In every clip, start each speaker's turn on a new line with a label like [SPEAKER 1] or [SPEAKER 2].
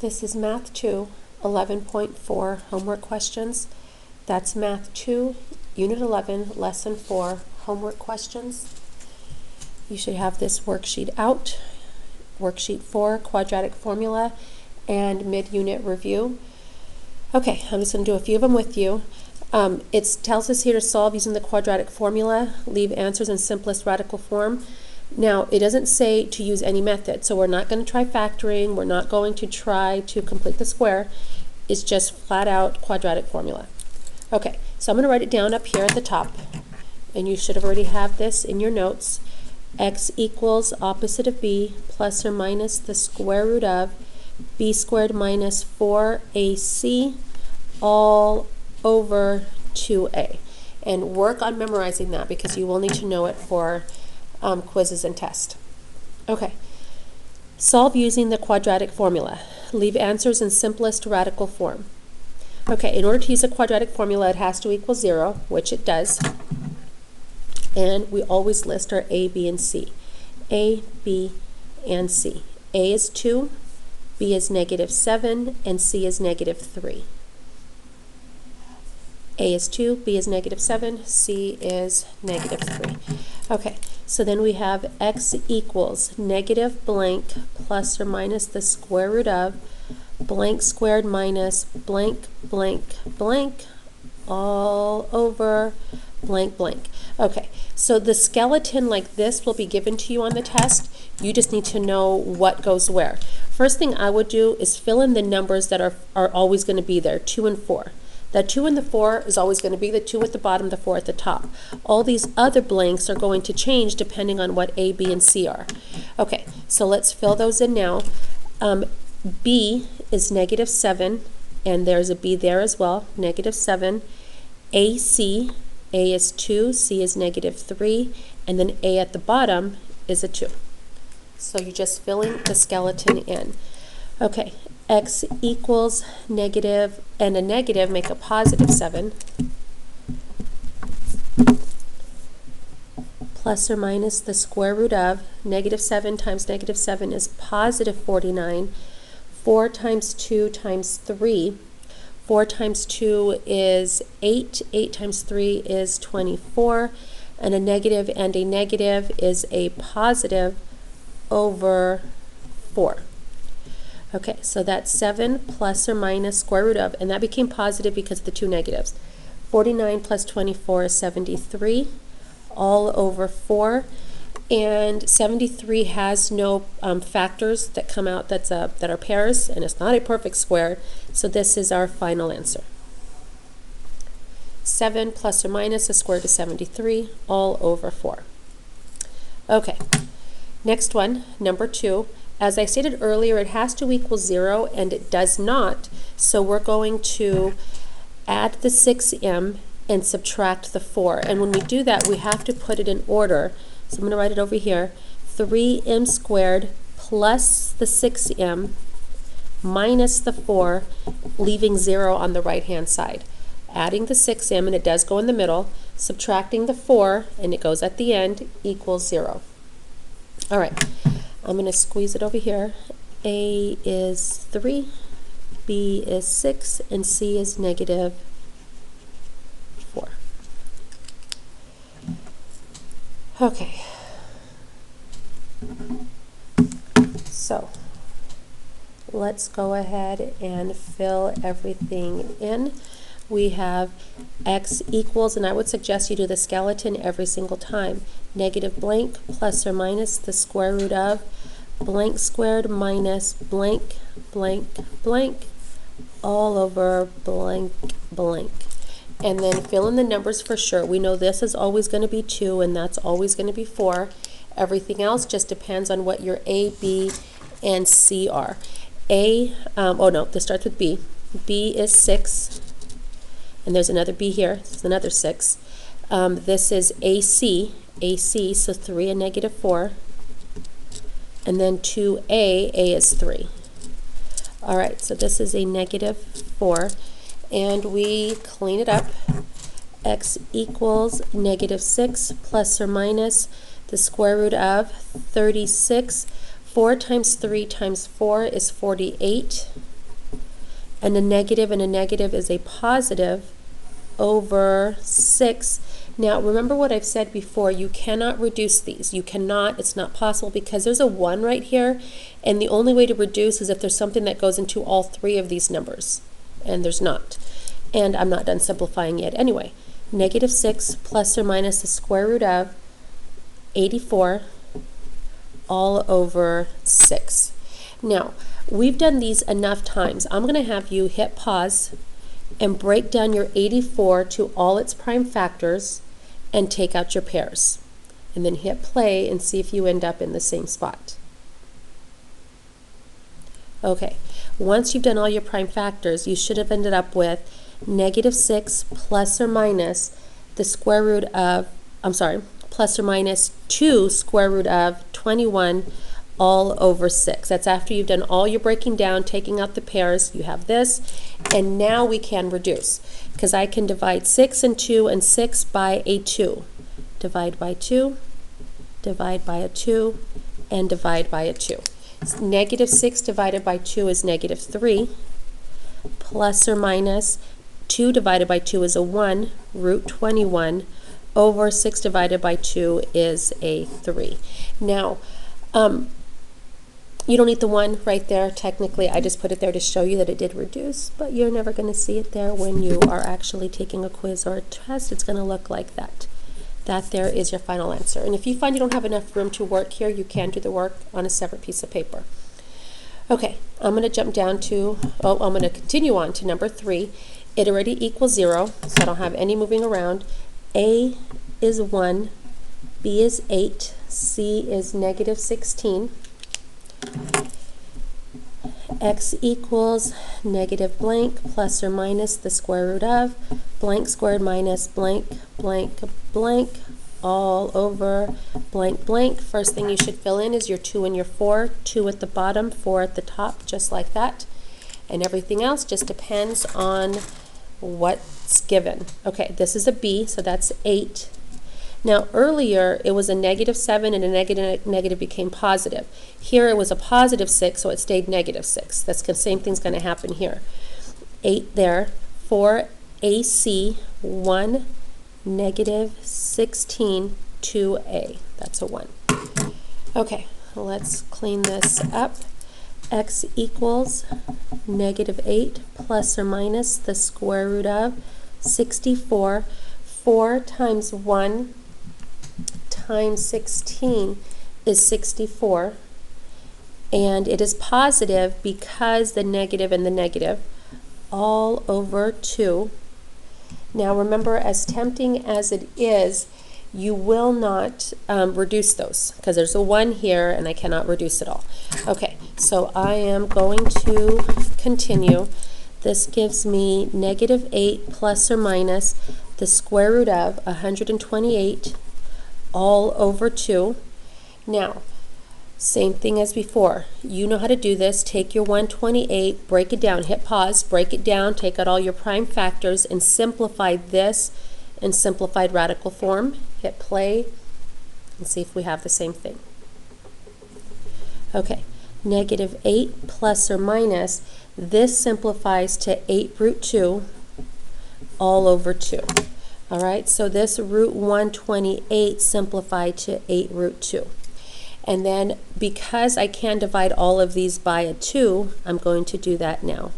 [SPEAKER 1] This is Math 2, 11.4 homework questions. That's Math 2, Unit 11, Lesson 4, homework questions. You should have this worksheet out. Worksheet 4, quadratic formula, and mid-unit review. Okay, I'm just going to do a few of them with you. It tells us here to solve using the quadratic formula, leave answers in simplest radical form. Now, it doesn't say to use any method, so we're not going to try factoring, we're not going to try to complete the square. It's just flat out quadratic formula. Okay, so I'm going to write it down up here at the top, and you should have already have this in your notes. X equals opposite of b plus or minus the square root of b squared minus 4ac all over 2a. And work on memorizing that because you will need to know it for quizzes and tests. Okay, solve using the quadratic formula. Leave answers in simplest radical form. Okay, in order to use a quadratic formula, it has to equal 0, which it does. And we always list our a, b, and c. A, b, and c. A is 2, b is -7, and c is -3. A is 2, b is -7, c is -3. Okay, so then we have x equals negative blank plus or minus the square root of blank squared minus blank blank blank all over blank blank. Okay, so the skeleton like this will be given to you on the test. You just need to know what goes where. First thing I would do is fill in the numbers that are always going to be there, 2 and 4. The 2 and the 4 is always going to be the 2 at the bottom, the 4 at the top. All these other blanks are going to change depending on what A, B, and C are. Okay, so let's fill those in now. B is -7, and there's a B there as well, -7. AC, A is 2, C is -3, and then A at the bottom is a 2. So you're just filling the skeleton in. Okay, x equals negative, and a negative make a +7, plus or minus the square root of -7 times -7 is +49. 4 times 2 times 3. 4 times 2 is 8. 8 times 3 is 24. And a negative is a positive over 4. Okay, so that's 7 plus or minus square root of, and that became positive because of the two negatives. 49 plus 24 is 73, all over 4. And 73 has no factors that come out that are pairs, and it's not a perfect square, so this is our final answer. 7 plus or minus the square root of 73, all over 4. Okay, next one, number 2. As I stated earlier, it has to equal 0, and it does not, so we're going to add the 6m and subtract the 4. And when we do that, we have to put it in order. So I'm going to write it over here. 3m squared plus the 6m minus the 4, leaving 0 on the right-hand side. Adding the 6m, and it does go in the middle, subtracting the 4, and it goes at the end, equals 0. All right. I'm going to squeeze it over here. A is 3, B is 6, and C is -4. Okay. So let's go ahead and fill everything in. We have x equals, and I would suggest you do the skeleton every single time. Negative blank plus or minus the square root of blank squared minus blank blank blank all over blank blank. And then fill in the numbers for sure. We know this is always going to be 2, and that's always going to be 4. Everything else just depends on what your A, B, and C are. This starts with B. B is 6. And there's another B here, this is another 6. This is AC, so 3 and -4. And then 2A, A is 3. All right, so this is a -4. And we clean it up. X equals -6 plus or minus the square root of 36. 4 times 3 times 4 is 48. and a negative is a positive over 6. Now remember what I've said before, you cannot reduce these. You cannot, it's not possible because there's a 1 right here, and the only way to reduce is if there's something that goes into all 3 of these numbers, and there's not. And I'm not done simplifying yet. Anyway, -6 plus or minus the square root of 84 all over 6. Now, we've done these enough times. I'm going to have you hit pause and break down your 84 to all its prime factors and take out your pairs. And then hit play and see if you end up in the same spot. Okay, once you've done all your prime factors, you should have ended up with -6 plus or minus the square root of, plus or minus 2 square root of 21 all over 6. That's after you've done all your breaking down, taking out the pairs. You have this, and now we can reduce, because I can divide 6 and 2 and 6 by a 2. Divide by 2, divide by a 2, and divide by a 2. -6 divided by 2 is -3, plus or minus 2 divided by 2 is a 1, root 21, over 6 divided by 2 is a 3. Now, you don't need the 1 right there. Technically, I just put it there to show you that it did reduce, but you're never going to see it there when you are actually taking a quiz or a test. It's going to look like that. That there is your final answer. And if you find you don't have enough room to work here, you can do the work on a separate piece of paper. Okay, I'm going to jump down to, I'm going to continue on to number 3. It already equals 0, so I don't have any moving around. A is 1, B is 8, C is -16. X equals negative blank plus or minus the square root of blank squared minus blank blank blank all over blank blank. First thing you should fill in is your 2 and your 4. 2 at the bottom, 4 at the top, just like that. And everything else just depends on what's given. Okay, this is a B, so that's 8. Now earlier it was a -7 and a negative became positive. Here it was a +6, so it stayed -6. That's the same thing's going to happen here. 8 there, 4 AC, 1 -16 2A. That's a 1. Okay, let's clean this up. X equals -8 plus or minus the square root of 64. 4 times 1 times 16 is 64, and it is positive because the negative and the negative, all over 2. Now remember, as tempting as it is, you will not reduce those, because there's a 1 here and I cannot reduce it all. Okay, so I am going to continue. This gives me -8 plus or minus the square root of 128 all over 2. Now, same thing as before. You know how to do this. Take your 128, break it down, hit pause, break it down, take out all your prime factors, and simplify this in simplified radical form. Hit play and see if we have the same thing. Okay, -8 plus or minus, this simplifies to 8 root 2 all over 2. All right, so this root 128 simplified to 8 root 2. And then because I can divide all of these by a 2, I'm going to do that now.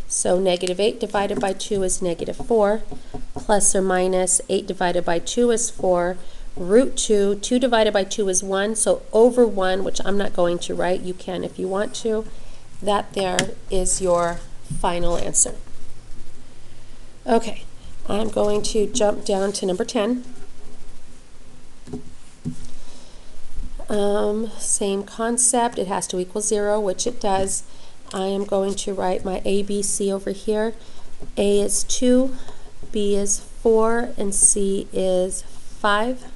[SPEAKER 1] So -8 divided by 2 is -4, plus or minus 8 divided by 2 is 4, root 2, 2 divided by 2 is 1, so over 1, which I'm not going to write, you can if you want to. That there is your final answer. Okay, I'm going to jump down to number 10. Same concept, it has to equal 0, which it does. I am going to write my A, B, C over here. A is 2, B is 4, and C is 5.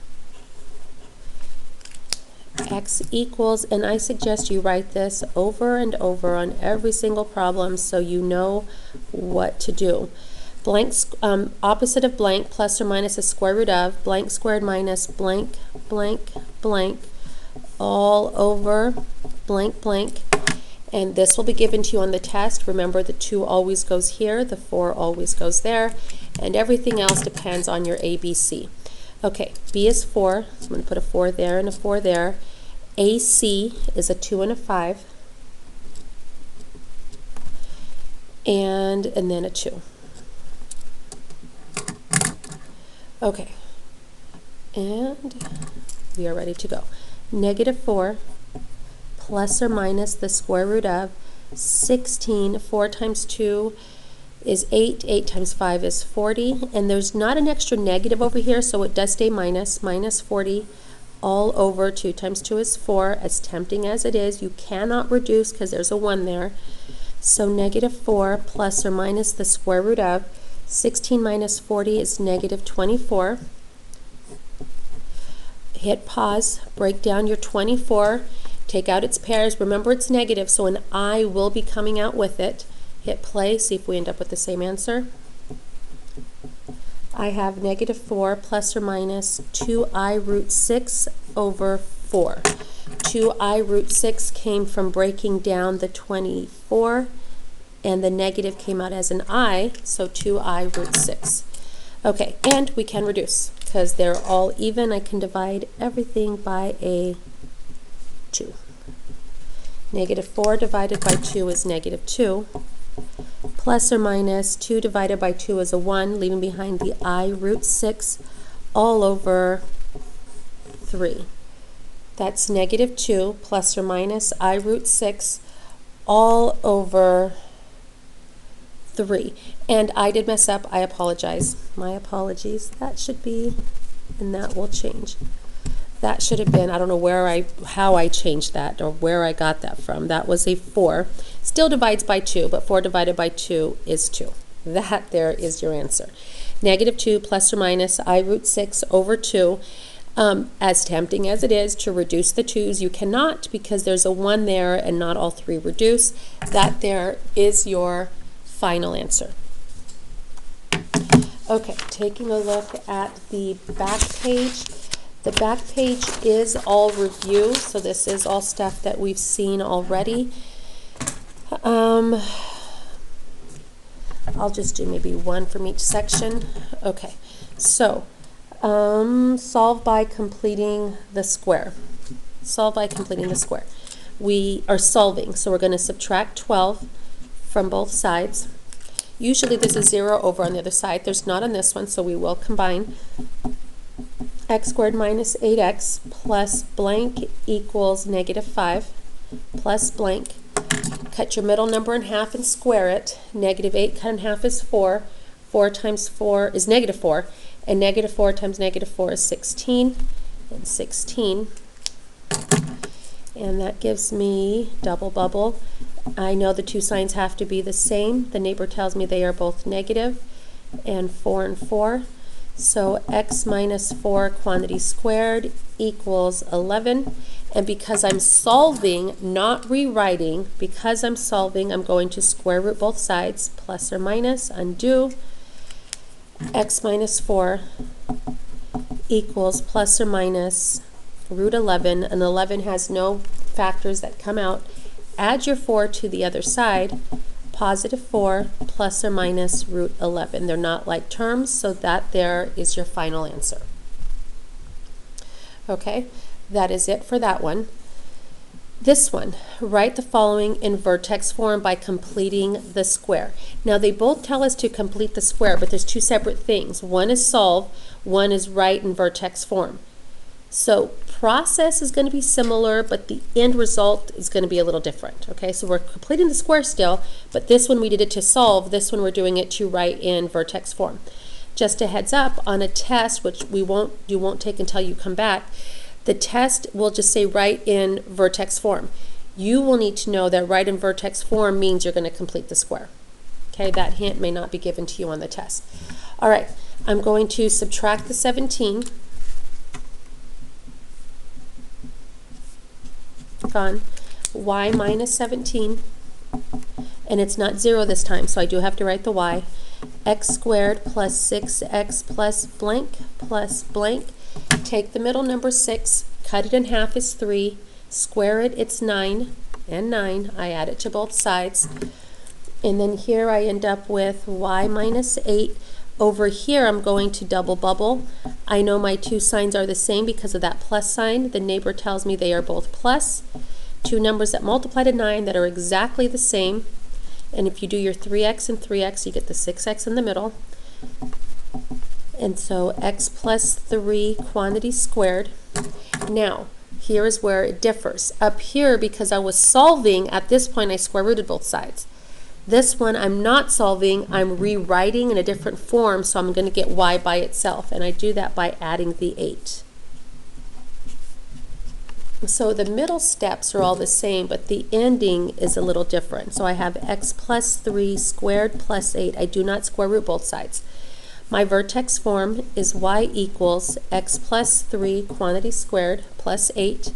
[SPEAKER 1] X equals, and I suggest you write this over and over on every single problem so you know what to do. Blank, opposite of blank, plus or minus the square root of, blank squared minus blank, blank, blank, all over blank, blank. And this will be given to you on the test. Remember, the 2 always goes here, the 4 always goes there, and everything else depends on your ABC. Okay, B is 4, so I'm going to put a 4 there and a 4 there. AC is a 2 and a 5, and then a 2. Okay, and we are ready to go. -4 plus or minus the square root of 16. 4 times 2 is 8. 8 times 5 is 40. And there's not an extra negative over here, so it does stay minus. Minus 40 all over 2 times 2 is 4. As tempting as it is, you cannot reduce because there's a 1 there. So -4 plus or minus the square root of 16 minus 40 is -24. Hit pause, break down your 24. Take out its pairs. Remember, it's negative, so an I will be coming out with it. Hit play, see if we end up with the same answer. I have -4 plus or minus 2I root 6 over 4. 2I root 6 came from breaking down the 24, and the negative came out as an I, so 2I root 6. Okay, and we can reduce, because they're all even. I can divide everything by a 2. -4 divided by 2 is -2. Plus or minus 2 divided by 2 is a 1, leaving behind the I root 6 all over 3. That's -2 plus or minus I root 6 all over 3. And I did mess up. I apologize. My apologies. That should be, and that will change. That should have been, I don't know how I changed that or where I got that from. That was a 4. Still divides by 2, but 4 divided by 2 is 2. That there is your answer. -2 plus or minus I root 6 over 2. As tempting as it is to reduce the 2's, you cannot, because there's a 1 there and not all 3 reduce. That there is your final answer. Okay, taking a look at the back page. The back page is all review, so this is all stuff that we've seen already. I'll just do maybe one from each section. Okay, so solve by completing the square. Solve by completing the square. We are solving, so we're going to subtract 12 from both sides. Usually this is 0 over on the other side. There's not on this one, so we will combine. X squared minus 8x plus blank equals -5 plus blank. Cut your middle number in half and square it. -8 cut in half is 4. 4 times 4 is -4. And -4 times -4 is 16. And 16. And that gives me double bubble. I know the two signs have to be the same. The neighbor tells me they are both negative. And 4 and 4. So x minus 4 quantity squared equals 11. And because I'm solving, not rewriting, because I'm solving, I'm going to square root both sides, plus or minus, undo. X minus 4 equals plus or minus root 11, and 11 has no factors that come out. Add your 4 to the other side, positive 4 plus or minus root 11. They're not like terms, so that there is your final answer. Okay, that is it for that one. This one, write the following in vertex form by completing the square. Now they both tell us to complete the square, but there's two separate things. One is solve, one is write in vertex form. So process is going to be similar, but the end result is going to be a little different. Okay, so we're completing the square still, but this one we did it to solve, this one we're doing it to write in vertex form. Just a heads up, on a test, which you won't take until you come back, the test will just say write in vertex form. You will need to know that write in vertex form means you're going to complete the square. Okay, that hint may not be given to you on the test. All right, I'm going to subtract the 17. Gone. Y minus 17. And it's not 0 this time, so I do have to write the y. X squared plus 6x plus blank plus blank. Take the middle number 6, cut it in half is 3, square it, it's 9, and 9. I add it to both sides. And then here I end up with y minus 8. Over here I'm going to double bubble. I know my two signs are the same because of that plus sign. The neighbor tells me they are both plus. Two numbers that multiply to 9 that are exactly the same. And if you do your 3x and 3x, you get the 6x in the middle. And so x plus 3 quantity squared. Now, here is where it differs. Up here, because I was solving, at this point I square rooted both sides. This one I'm not solving, I'm rewriting in a different form, so I'm going to get y by itself, and I do that by adding the 8. So the middle steps are all the same, but the ending is a little different. So I have x plus 3 squared plus 8. I do not square root both sides. My vertex form is y equals x plus 3 quantity squared plus 8,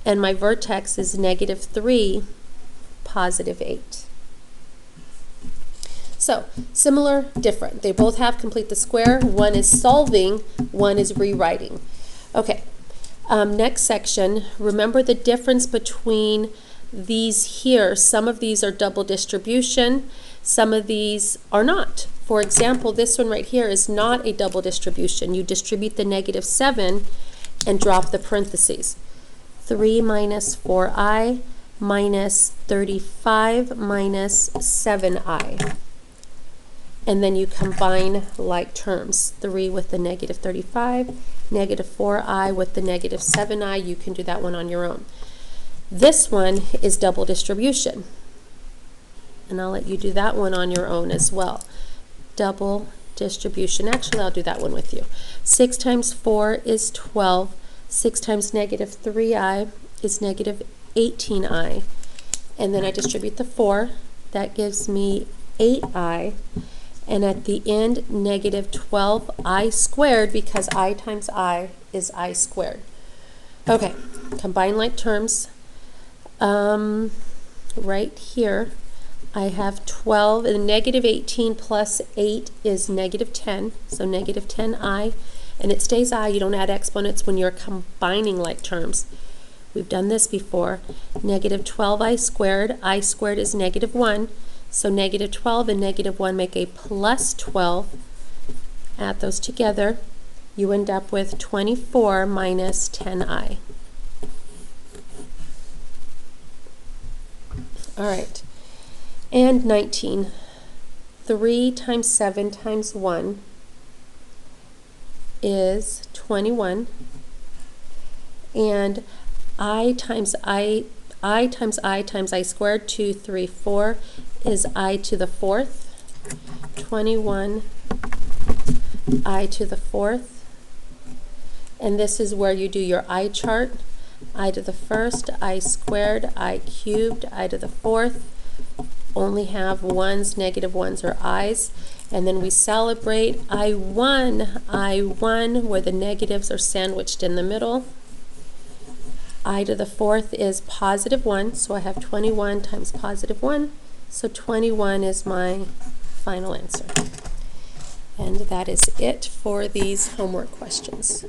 [SPEAKER 1] and my vertex is negative 3 positive 8. So, similar, different. They both have complete the square. One is solving, one is rewriting. Okay, next section, remember the difference between these here. Some of these are double distribution, some of these are not. For example, this one right here is not a double distribution. You distribute the negative 7 and drop the parentheses. 3 minus 4i minus 35 minus 7i. And then you combine like terms. 3 with the negative 35, negative 4i with the negative 7i. You can do that one on your own. This one is double distribution. And I'll let you do that one on your own as well. Double distribution. Actually, I'll do that one with you. 6 times 4 is 12. 6 times negative 3i is negative 18i. And then I distribute the 4. That gives me 8i. And at the end, negative 12i squared, because I times I is I squared. Okay, combine like terms. Right here, I have 12, and negative 18 plus 8 is negative 10, so negative 10i, and it stays I. You don't add exponents when you're combining like terms. We've done this before. Negative 12i squared is negative 1, so negative 12 and negative 1 make a plus 12. Add those together. You end up with 24 minus 10i. All right. And 19. 3 times 7 times 1 is 21. And I times I times I squared, 2, 3, 4, is I to the 4th. 21 I to the 4th. And this is where you do your I chart. I to the 1st, I squared, I cubed, I to the 4th. Only have ones, negative ones, or i's. And then we celebrate I won, where the negatives are sandwiched in the middle. I to the 4th is positive 1, so I have 21 times positive 1. So 21 is my final answer. And that is it for these homework questions.